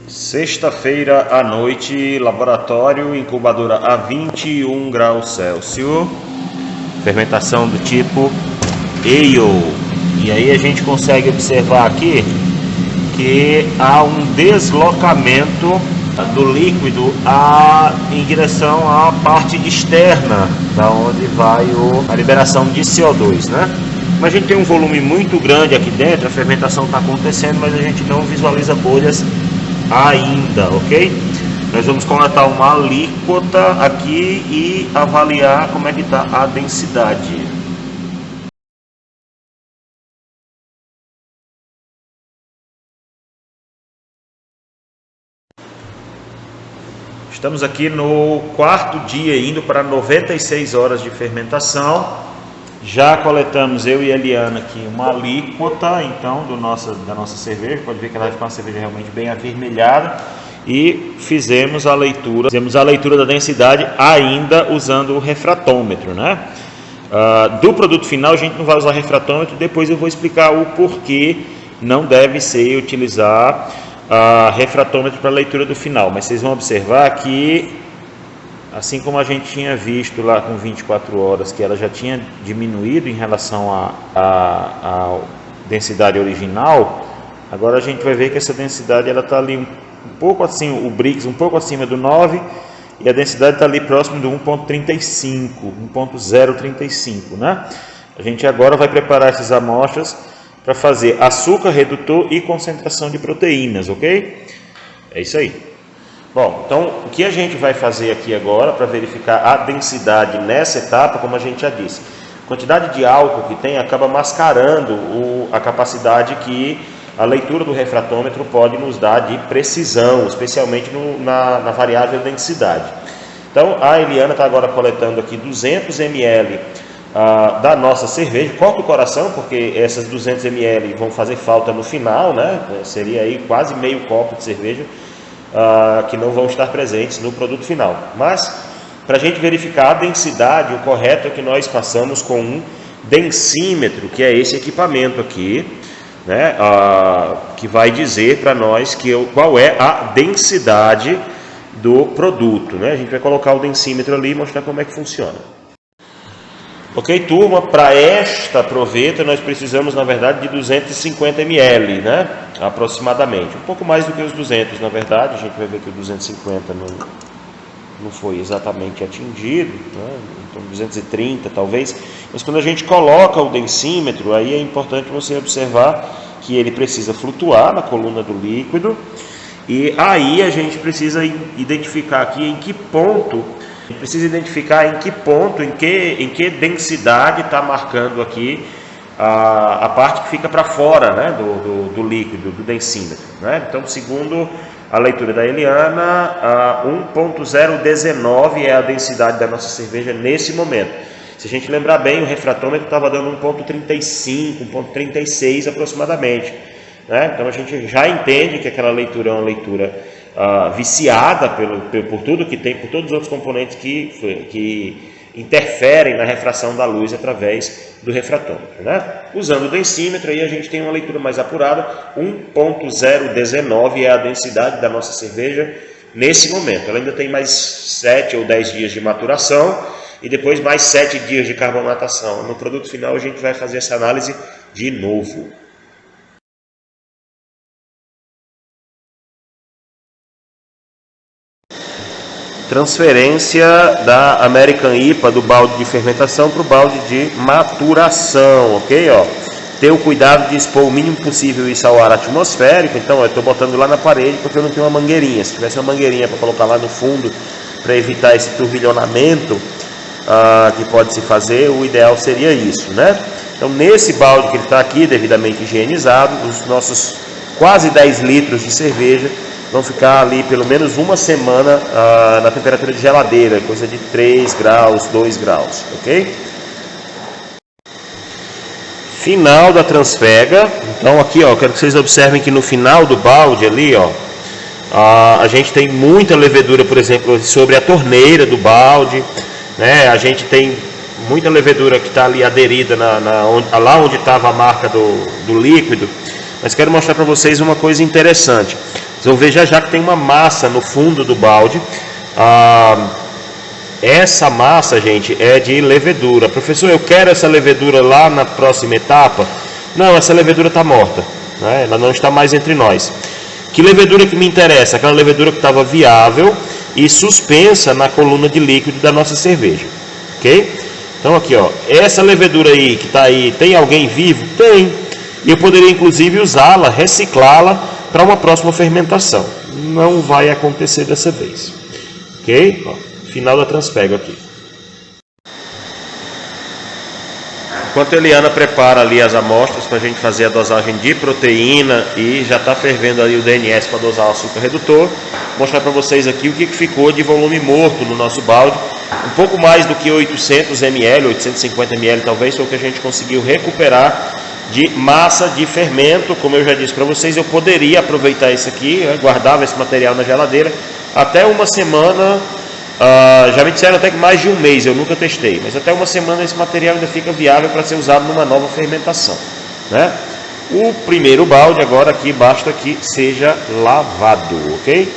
Sexta-feira à noite, laboratório, incubadora a 21 graus Celsius, fermentação do tipo Ale. E aí a gente consegue observar aqui que há um deslocamento do líquido em direção à parte externa, da onde vai a liberação de CO2, né? Mas a gente tem um volume muito grande aqui dentro, a fermentação está acontecendo, mas a gente não visualiza bolhas ainda, ok? Nós vamos coletar uma alíquota aqui e avaliar como é que está a densidade. Estamos aqui no quarto dia, indo para 96 horas de fermentação. Já coletamos, eu e a Eliana, aqui uma alíquota então da nossa cerveja. Pode ver que ela fica uma cerveja realmente bem avermelhada. E fizemos a leitura da densidade ainda usando o refratômetro, né? Do produto final a gente não vai usar refratômetro. Depois eu vou explicar o porquê não deve ser utilizar refratômetro para a leitura do final. Mas vocês vão observar que, assim como a gente tinha visto lá com 24 horas, que ela já tinha diminuído em relação à densidade original, agora a gente vai ver que essa densidade está ali um pouco assim, o Brix um pouco acima do 9, e a densidade está ali próximo do 1.35, 1.035, né? A gente agora vai preparar essas amostras para fazer açúcar redutor e concentração de proteínas, ok? É isso aí. Bom, então o que a gente vai fazer aqui agora para verificar a densidade nessa etapa, como a gente já disse, a quantidade de álcool que tem acaba mascarando a capacidade que a leitura do refratômetro pode nos dar de precisão, especialmente na variável densidade. Então a Eliana está agora coletando aqui 200 ml da nossa cerveja. Corta o coração, porque essas 200 ml vão fazer falta no final, né? Seria aí quase meio copo de cerveja que não vão estar presentes no produto final. Mas, para a gente verificar a densidade, o correto é que nós passamos com um densímetro, que é esse equipamento aqui, né? Que vai dizer para nós qual é a densidade do produto, né? A gente vai colocar o densímetro ali e mostrar como é que funciona. Ok, turma, para esta proveta nós precisamos, na verdade, de 250 ml, né? Aproximadamente. Um pouco mais do que os 200, na verdade. A gente vai ver que o 250 não foi exatamente atingido, né? Então 230 talvez. Mas quando a gente coloca o densímetro, aí é importante você observar que ele precisa flutuar na coluna do líquido. E aí a gente precisa identificar aqui em que ponto... em que densidade está marcando aqui a parte que fica para fora, né, do líquido, do densímetro, né? Então, segundo a leitura da Eliana, 1.019 é a densidade da nossa cerveja nesse momento. Se a gente lembrar bem, o refratômetro estava dando 1.35, 1.36 aproximadamente, né? Então a gente já entende que aquela leitura é uma leitura viciada por tudo que tem, por todos os outros componentes que interferem na refração da luz através do refratômetro, né? Usando o densímetro, aí a gente tem uma leitura mais apurada. 1.019 é a densidade da nossa cerveja nesse momento. Ela ainda tem mais 7 ou 10 dias de maturação e depois mais 7 dias de carbonatação. No produto final a gente vai fazer essa análise de novo. Transferência da American IPA do balde de fermentação para o balde de maturação, ok? Ter o cuidado de expor o mínimo possível isso ao ar atmosférico. Então eu estou botando lá na parede porque eu não tenho uma mangueirinha. Se tivesse uma mangueirinha para colocar lá no fundo para evitar esse turbilhonamento que pode se fazer, o ideal seria isso, né? Então nesse balde que ele está aqui, devidamente higienizado, os nossos quase 10 litros de cerveja vão ficar ali pelo menos uma semana na temperatura de geladeira, coisa de 3 graus, 2 graus, ok? Final da transfega. Então aqui, eu quero que vocês observem que no final do balde ali, a gente tem muita levedura, por exemplo, sobre a torneira do balde, né? A gente tem muita levedura que está ali aderida lá onde estava a marca do líquido. Mas quero mostrar para vocês uma coisa interessante. Vocês vão ver já já que tem uma massa no fundo do balde. Essa massa, gente, é de levedura. Professor, eu quero essa levedura lá na próxima etapa. Não, essa levedura está morta, né? Ela não está mais entre nós. Que levedura que me interessa? Aquela levedura que estava viável e suspensa na coluna de líquido da nossa cerveja, ok? Então aqui, ó, essa levedura aí que está aí, tem alguém vivo? Tem. E eu poderia inclusive usá-la, reciclá-la para uma próxima fermentação. Não vai acontecer dessa vez, ok? Ó, final da Transpego aqui. Enquanto a Eliana prepara ali as amostras para a gente fazer a dosagem de proteína e já está fervendo ali o DNS para dosar o açúcar redutor, vou mostrar para vocês aqui o que ficou de volume morto no nosso balde. Um pouco mais do que 800 ml, 850 ml talvez, foi o que a gente conseguiu recuperar de massa de fermento. Como eu já disse para vocês, eu poderia aproveitar isso aqui, guardava esse material na geladeira até uma semana. Já me disseram até que mais de um mês, eu nunca testei, mas até uma semana esse material ainda fica viável para ser usado numa nova fermentação, né? O primeiro balde agora aqui, basta que seja lavado, ok?